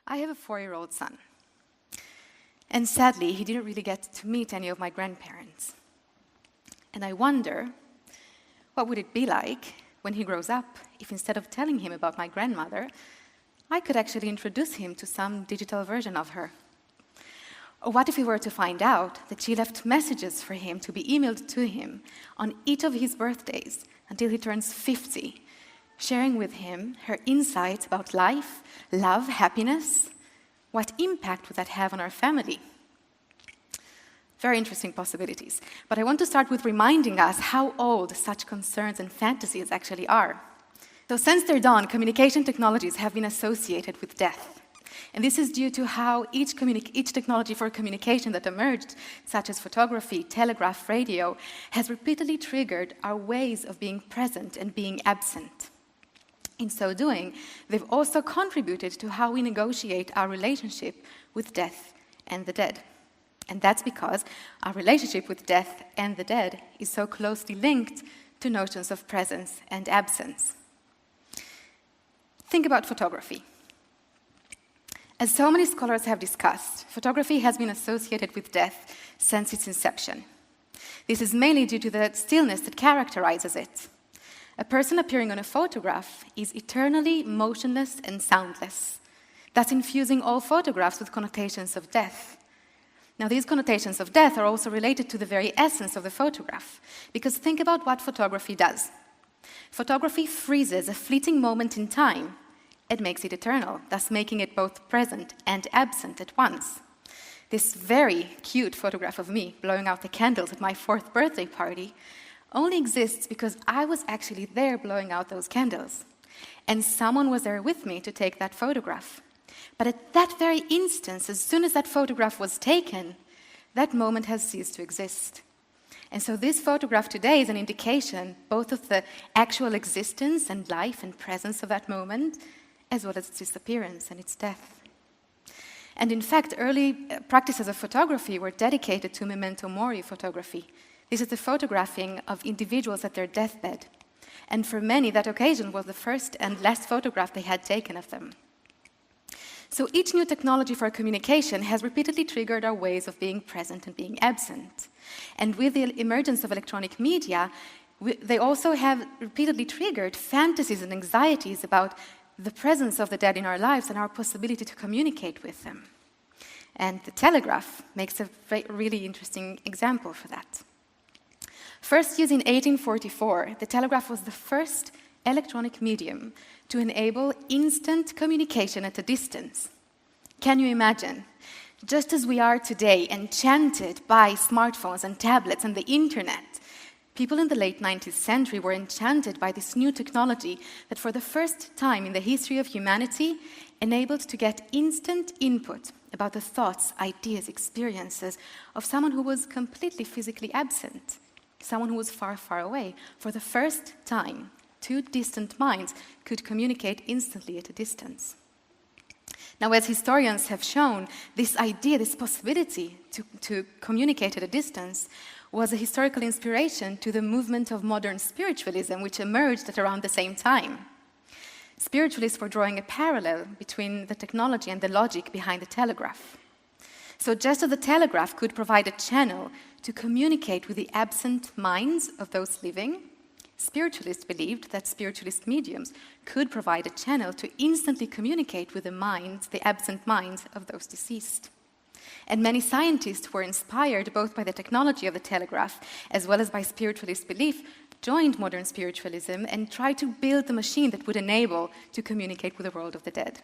I have a 4-year-old son. And sadly, he didn't really get to meet any of my grandparents. And I wonder, what would it be like when he grows up if instead of telling him about my grandmother, I could actually introduce him to some digital version of her? Or what if we were to find out that she left messages for him to be emailed to him on each of his birthdays until he turns 50, sharing with him her insights about life, love, happiness? What impact would that have on our family? Very interesting possibilities. But I want to start with reminding us how old such concerns and fantasies actually are. So since their dawn, communication technologies have been associated with death. And this is due to how each technology for communication that emerged, such as photography, telegraph, radio, has repeatedly triggered our ways of being present and being absent. In so doing, they've also contributed to how we negotiate our relationship with death and the dead. And that's because our relationship with death and the dead is so closely linked to notions of presence and absence. Think about photography. As so many scholars have discussed, photography has been associated with death since its inception. This is mainly due to the stillness that characterizes it. A person appearing on a photograph is eternally motionless and soundless, thus infusing all photographs with connotations of death. Now, these connotations of death are also related to the very essence of the photograph, because think about what photography does. Photography freezes a fleeting moment in time and makes it eternal, thus making it both present and absent at once. This very cute photograph of me blowing out the candles at my 4th birthday party only exists because I was actually there blowing out those candles. And someone was there with me to take that photograph. But at that very instance, as soon as that photograph was taken, that moment has ceased to exist. And so this photograph today is an indication both of the actual existence and life and presence of that moment, as well as its disappearance and its death. And in fact, early practices of photography were dedicated to memento mori photography. This is the photographing of individuals at their deathbed. And for many, that occasion was the first and last photograph they had taken of them. So each new technology for communication has repeatedly triggered our ways of being present and being absent. And with the emergence of electronic media, they also have repeatedly triggered fantasies and anxieties about the presence of the dead in our lives and our possibility to communicate with them. And the telegraph makes a really interesting example for that. First used in 1844, the telegraph was the first electronic medium to enable instant communication at a distance. Can you imagine? Just as we are today, enchanted by smartphones and tablets and the internet, people in the late 19th century were enchanted by this new technology that for the first time in the history of humanity enabled to get instant input about the thoughts, ideas, experiences of someone who was completely physically absent. Someone who was far, far away. For the first time, two distant minds could communicate instantly at a distance. Now, as historians have shown, this idea, this possibility to communicate at a distance was a historical inspiration to the movement of modern spiritualism, which emerged at around the same time. Spiritualists were drawing a parallel between the technology and the logic behind the telegraph. So just as the telegraph could provide a channel to communicate with the absent minds of those living, spiritualists believed that spiritualist mediums could provide a channel to instantly communicate with the minds, the absent minds of those deceased. And many scientists were inspired both by the technology of the telegraph as well as by spiritualist belief, joined modern spiritualism and tried to build the machine that would enable to communicate with the world of the dead.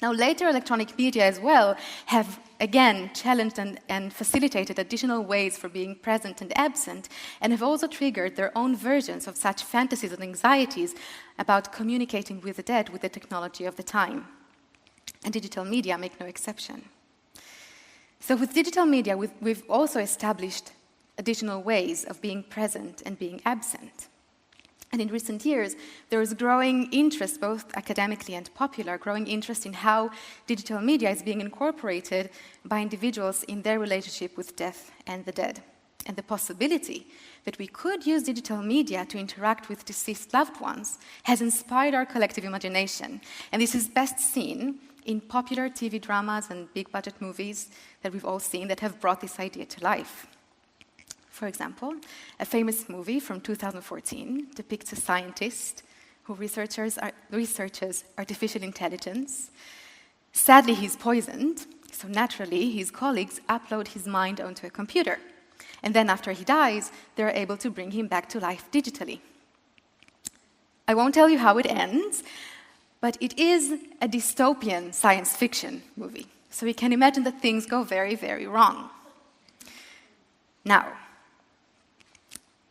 Now, later electronic media as well have, again, challenged and facilitated additional ways for being present and absent, and have also triggered their own versions of such fantasies and anxieties about communicating with the dead with the technology of the time. And digital media make no exception. So with digital media, we've also established additional ways of being present and being absent. And in recent years, there is growing interest, both academically and popular, growing interest in how digital media is being incorporated by individuals in their relationship with death and the dead. And the possibility that we could use digital media to interact with deceased loved ones has inspired our collective imagination. And this is best seen in popular TV dramas and big-budget movies that we've all seen that have brought this idea to life. For example, a famous movie from 2014 depicts a scientist who researches artificial intelligence. Sadly, he's poisoned, so naturally his colleagues upload his mind onto a computer. And then after he dies, they're able to bring him back to life digitally. I won't tell you how it ends, but it is a dystopian science fiction movie. So we can imagine that things go very, very wrong. Now,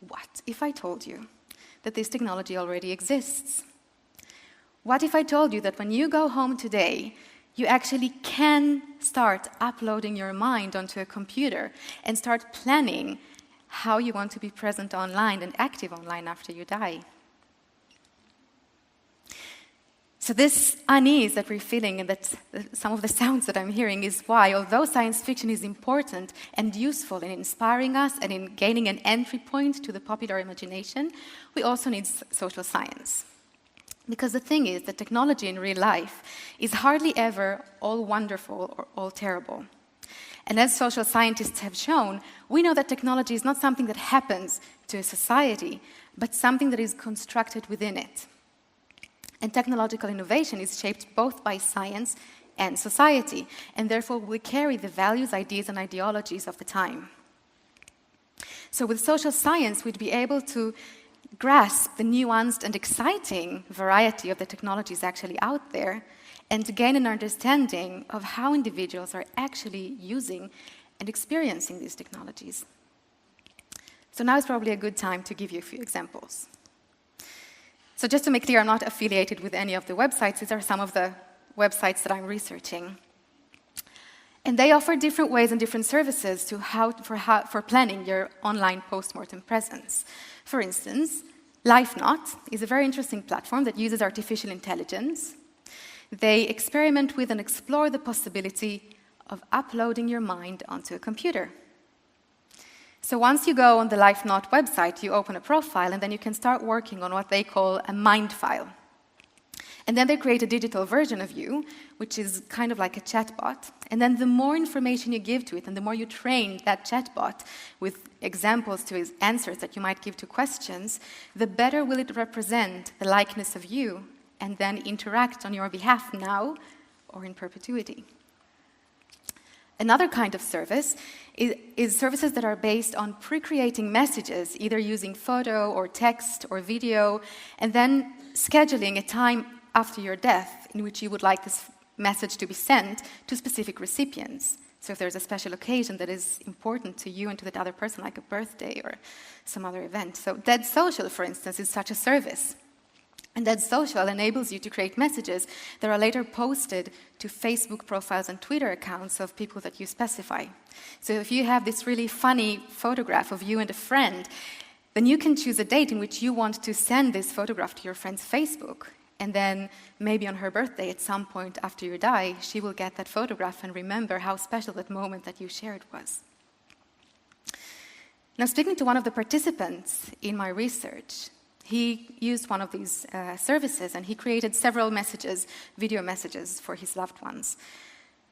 what if I told you that this technology already exists? What if I told you that when you go home today, you actually can start uploading your mind onto a computer and start planning how you want to be present online and active online after you die? So this unease that we're feeling and that some of the sounds that I'm hearing is why, although science fiction is important and useful in inspiring us and in gaining an entry point to the popular imagination, we also need social science. Because the thing is that technology in real life is hardly ever all wonderful or all terrible. And as social scientists have shown, we know that technology is not something that happens to a society, but something that is constructed within it. And technological innovation is shaped both by science and society, and therefore we carry the values, ideas, and ideologies of the time. So with social science, we'd be able to grasp the nuanced and exciting variety of the technologies actually out there, and to gain an understanding of how individuals are actually using and experiencing these technologies. So now is probably a good time to give you a few examples. So just to make clear, I'm not affiliated with any of the websites. These are some of the websites that I'm researching. And they offer different ways and different services for planning your online post-mortem presence. For instance, LifeNot is a very interesting platform that uses artificial intelligence. They experiment with and explore the possibility of uploading your mind onto a computer. So once you go on the LifeNot website, you open a profile, and then you can start working on what they call a mind file. And then they create a digital version of you, which is kind of like a chatbot. And then the more information you give to it, and the more you train that chatbot with examples to its answers that you might give to questions, the better will it represent the likeness of you, and then interact on your behalf now or in perpetuity. Another kind of service is services that are based on pre-creating messages, either using photo or text or video, and then scheduling a time after your death in which you would like this message to be sent to specific recipients. So if there's a special occasion that is important to you and to that other person, like a birthday or some other event. So Dead Social, for instance, is such a service. And Dead Social enables you to create messages that are later posted to Facebook profiles and Twitter accounts of people that you specify. So if you have this really funny photograph of you and a friend, then you can choose a date in which you want to send this photograph to your friend's Facebook. And then maybe on her birthday, at some point after you die, she will get that photograph and remember how special that moment that you shared was. Now, speaking to one of the participants in my research, he used one of these services, and he created several messages, video messages for his loved ones.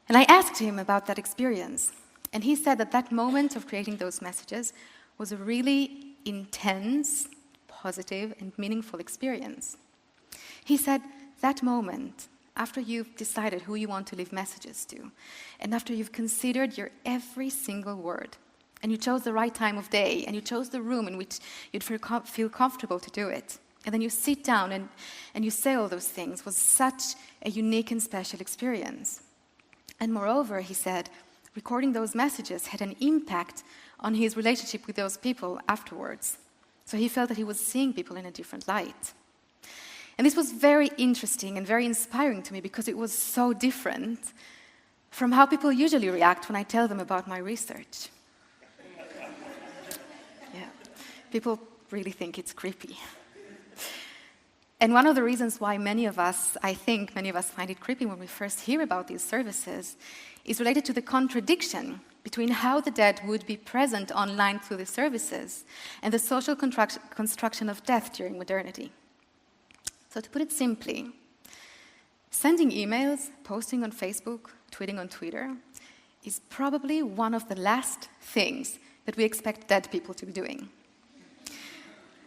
And I asked him about that experience, and he said that that moment of creating those messages was a really intense, positive, and meaningful experience. He said that moment, after you've decided who you want to leave messages to, and after you've considered your every single word, and you chose the right time of day, and you chose the room in which you'd feel comfortable to do it, and then you sit down and you say all those things, was such a unique and special experience. And moreover, he said, recording those messages had an impact on his relationship with those people afterwards. So he felt that he was seeing people in a different light. And this was very interesting and very inspiring to me because it was so different from how people usually react when I tell them about my research. Yeah, people really think it's creepy. And one of the reasons why I think many of us find it creepy when we first hear about these services is related to the contradiction between how the dead would be present online through the services and the social construction of death during modernity. So to put it simply, sending emails, posting on Facebook, tweeting on Twitter is probably one of the last things that we expect dead people to be doing.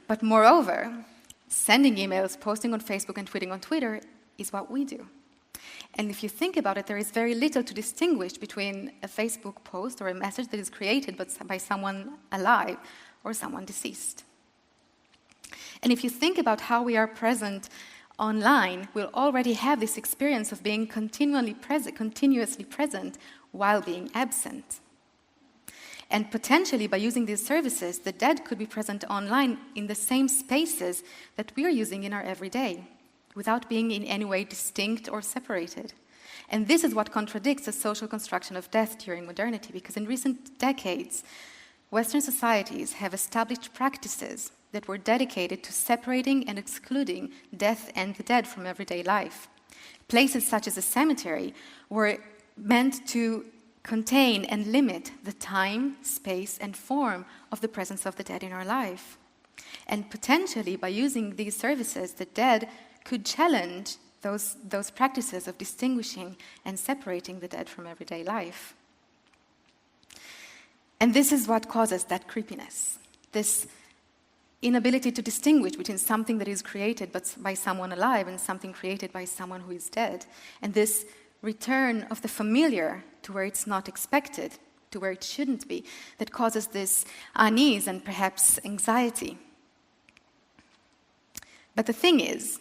But moreover, sending emails, posting on Facebook and tweeting on Twitter is what we do. And if you think about it, there is very little to distinguish between a Facebook post or a message that is created by someone alive or someone deceased. And if you think about how we are present online, we'll already have this experience of being continuously present while being absent. And potentially, by using these services, the dead could be present online in the same spaces that we are using in our everyday, without being in any way distinct or separated. And this is what contradicts the social construction of death during modernity, because in recent decades, Western societies have established practices that were dedicated to separating and excluding death and the dead from everyday life. Places such as a cemetery were meant to contain and limit the time, space, and form of the presence of the dead in our life. And potentially, by using these services, the dead could challenge those practices of distinguishing and separating the dead from everyday life. And this is what causes that creepiness, this inability to distinguish between something that is created by someone alive and something created by someone who is dead, and this return of the familiar to where it's not expected, to where it shouldn't be, that causes this unease and perhaps anxiety. But the thing is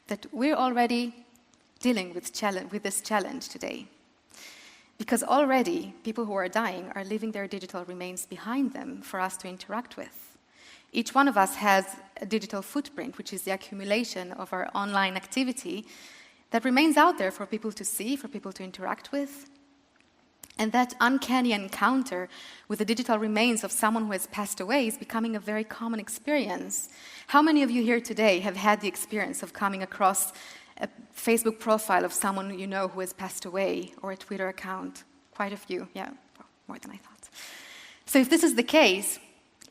that we're already dealing with this challenge today. Because already people who are dying are leaving their digital remains behind them for us to interact with. Each one of us has a digital footprint, which is the accumulation of our online activity that remains out there for people to see, for people to interact with. And that uncanny encounter with the digital remains of someone who has passed away is becoming a very common experience. How many of you here today have had the experience of coming across a Facebook profile of someone you know who has passed away, or a Twitter account? Quite a few, yeah, more than I thought. So if this is the case,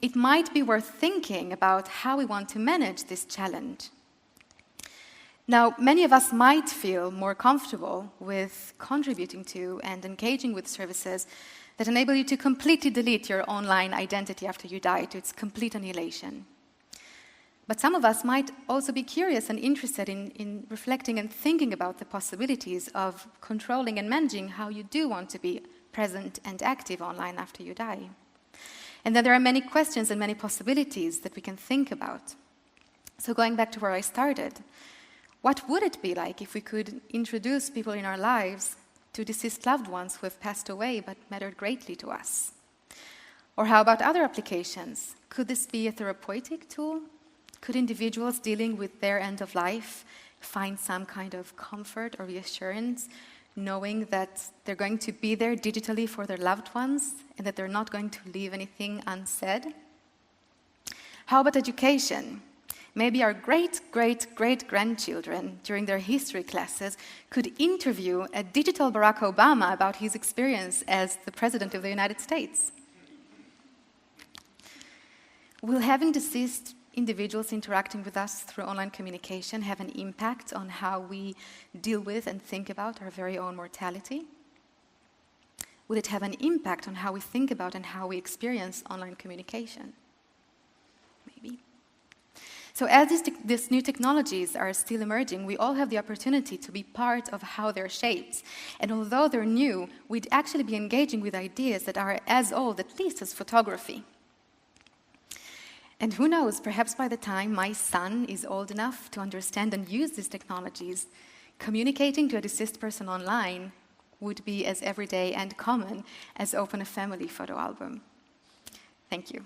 it might be worth thinking about how we want to manage this challenge. Now, many of us might feel more comfortable with contributing to and engaging with services that enable you to completely delete your online identity after you die to its complete annihilation. But some of us might also be curious and interested in reflecting and thinking about the possibilities of controlling and managing how you do want to be present and active online after you die. And then there are many questions and many possibilities that we can think about. So going back to where I started, what would it be like if we could introduce people in our lives to deceased loved ones who have passed away but mattered greatly to us? Or how about other applications? Could this be a therapeutic tool? Could individuals dealing with their end of life find some kind of comfort or reassurance, knowing that they're going to be there digitally for their loved ones and that they're not going to leave anything unsaid? How about education? Maybe our great-great-great-grandchildren, during their history classes, could interview a digital Barack Obama about his experience as the President of the United States. Will having deceased individuals interacting with us through online communication have an impact on how we deal with and think about our very own mortality? Will it have an impact on how we think about and how we experience online communication? Maybe. So as these new technologies are still emerging, we all have the opportunity to be part of how they're shaped. And although they're new, we'd actually be engaging with ideas that are as old, at least as photography. And who knows, perhaps by the time my son is old enough to understand and use these technologies, communicating to a deceased person online would be as everyday and common as open a family photo album. Thank you.